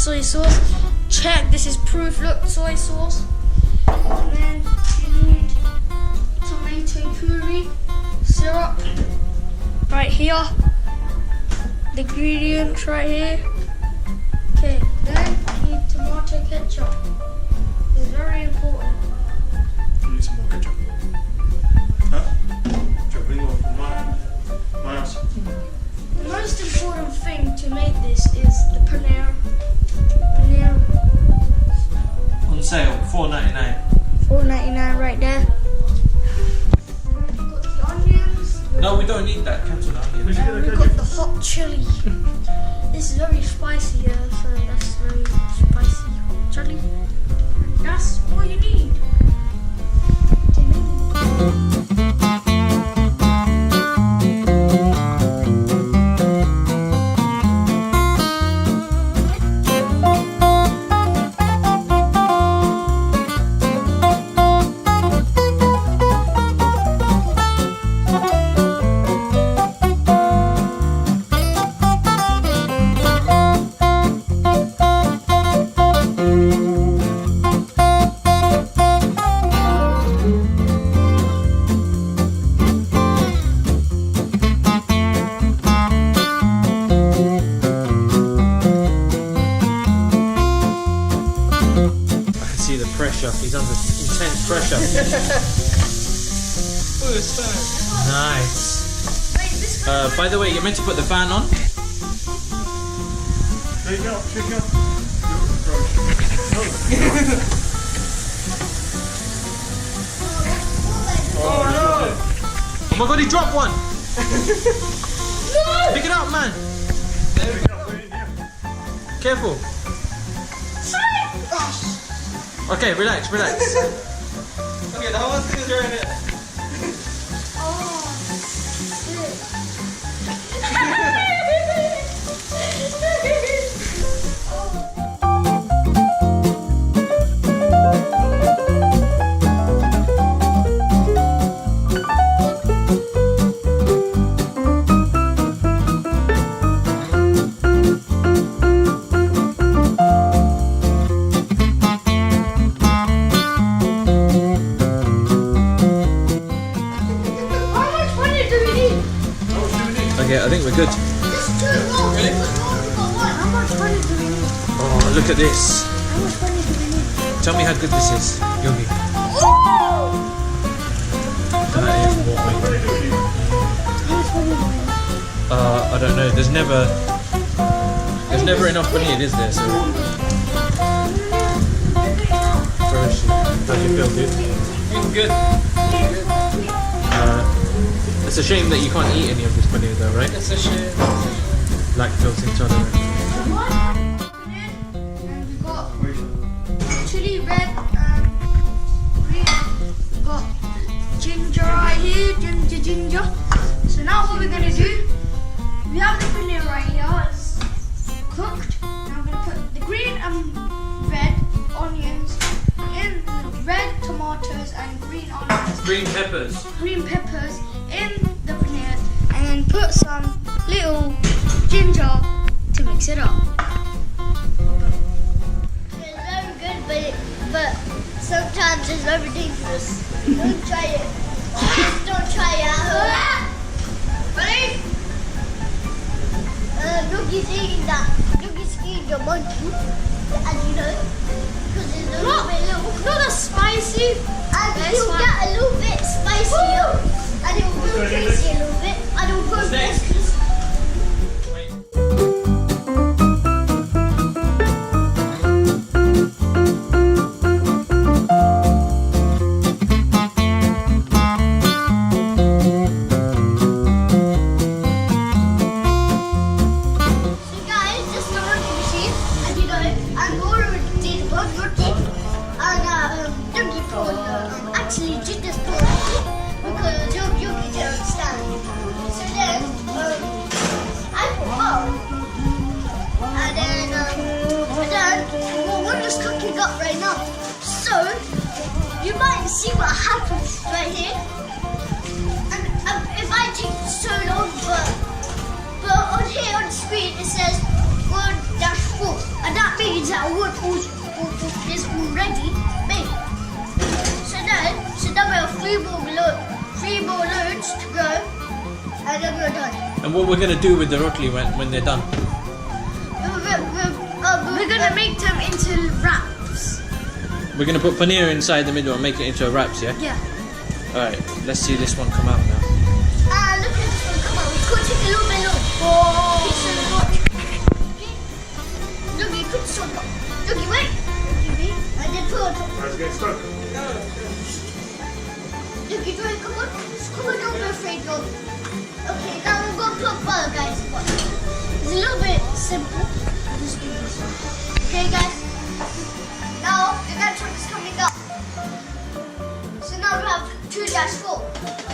soy sauce. Check, this is proof. Look, soy sauce. And then you need tomato puree, syrup. Right here. The ingredients right here. Okay, then you need tomato ketchup. It's very important. You need some more ketchup. Huh? Ketchup, bring more from my house. The most important thing to make this is the paneer. On sale, $4.99. $4.99 right there. And you've got the onions. No, we don't need that. Cancel the onions. And we've got the hot chili. This is very spicy, so that's very spicy hot chili. And that's all you need. Pressure. He's under intense pressure. Nice. By the way, you're meant to put the fan on. Shake up, shake up. Oh no! Oh my god, he dropped one! No! Pick it up, man! Careful. Okay, relax, relax. Okay, that one's gonna throw in it. Okay, I think we're good. Really? How much honey do we need? Oh, look at this. How much honey do we need? Tell me how good this is, Yogi. Oh! That is what we I don't know. There's never enough paneer, is there? So. How do you feel, dude? Feeling good. It's a shame that you can't eat any of this paneer, though, right? It's a shame. Lactose intolerant. And we've got chili red and green. We've got ginger right here, ginger. So now what we're gonna do, we have the paneer right here, it's cooked. Now I'm gonna put the green and red onions in the red tomatoes and green onions. Green peppers. Green peppers in the paneer, and then put some little ginger to mix it up. It's very good, but sometimes it's very dangerous. Don't try it. Just don't try it at home. Ready? Yogi's eating that. Yogi's eating a monkey, as you know, because it's a little bit little. Not as spicy. And he'll get a little bit spicier, and it will go crazy a little bit, and it will go crazy. Actually did this because Yogi didn't understand. So then I put on, and then well, we're just cooking up right now. So you might see what happens right here. And it might take so long, but on here on the screen it says 1-1. full. And that means that our food is already made. So then we have three more loads to go, and then we're done. And what we're gonna do with the rotli when they're done? We're gonna make them into wraps. We're gonna put paneer inside the middle and make it into a wraps, yeah? Yeah. Alright, let's see this one come out now. Look at this one, come on, we could take a little bit long. Look, you put this on top. Look, you wait. And then put on top. Let's get stuck. Look, you do it, come on. Come on, don't be afraid, go. Okay, now we're going to put butter, guys. It's a little bit simple. Just do this one. Okay, guys. Now, the next one is coming up. So now we have 2-4.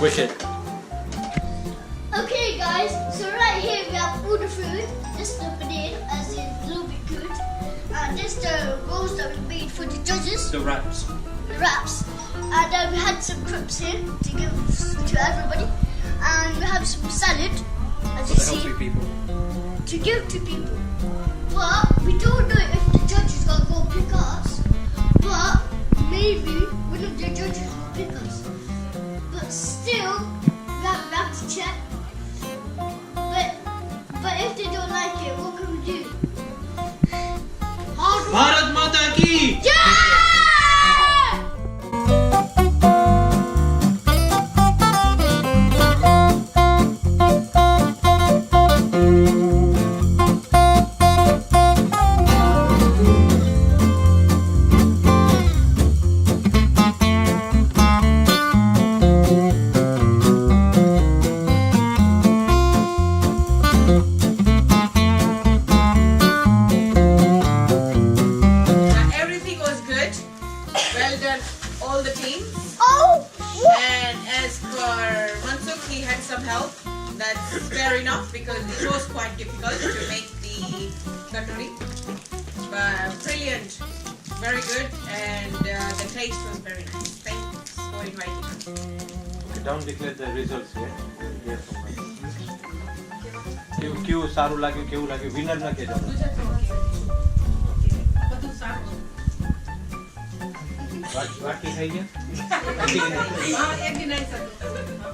Wicked. Okay, guys. So right here we have all the food. This is the paneer, as in a little bit good. And this is the rolls that we made for the judges. The wraps. The wraps. And then we had some crisps here to give to everybody. And we have some salad, as you see, people. to give to people. But we don't know if the judges are going to pick us. But maybe one of the judges will pick us. But still, we have to check. But if they don't like it, what can we do? Bharat Mata ki! Yeah! Everything was good. Well done, all the team. Oh! And as for Mansukh, he had some help. That's fair enough because it was quite difficult to make the katuri. But brilliant, very good, and the taste was very nice. Thanks for inviting us. Don't declare the results here. क्यों सारू लाग्यो केउ लाग्यो winner न के जानु बाकी खाइए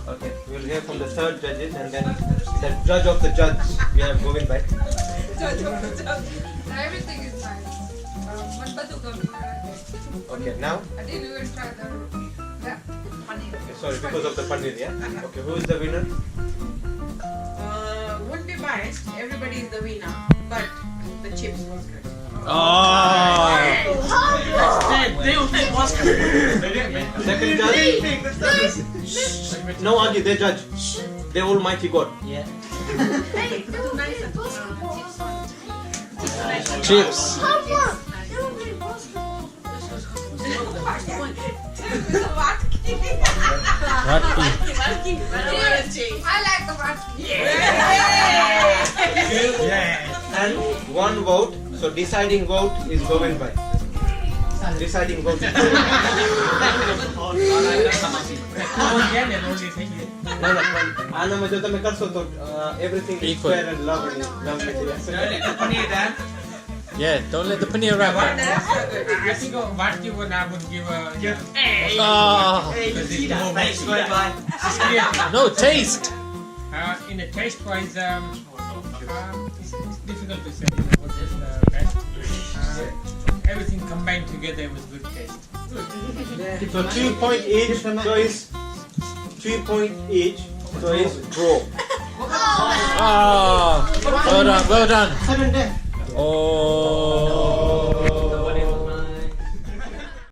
Okay, we'll hear from the third judges and then the judge of the judge. We have Govind bhai. Everything is nice. Okay, now I didn't even try the paneer. okay, sorry because of the paneer, yeah. Okay, who is the winner? Wouldn't be biased, everybody is the winner, but the chips was good. Oh! Second judge. No, Adi, they judge. The Almighty God. Yeah. Hey, don't play basketball. Chips. Come on! Don't play basketball. I like the watki. And one vote. So deciding vote is Govind bhai. Deciding vote. No. आना में जो तमे करसो तो everything is Equal. fair and lovely. Yeah, don't let the paneer wrap up. I think what you would have would give a Oh, because it's more messy. no taste. In the taste wise, it's difficult to say what is the best. Everything combined together was good taste. So 2 point each. So is 2 point each. So is draw. Oh, well done, well done. Oh.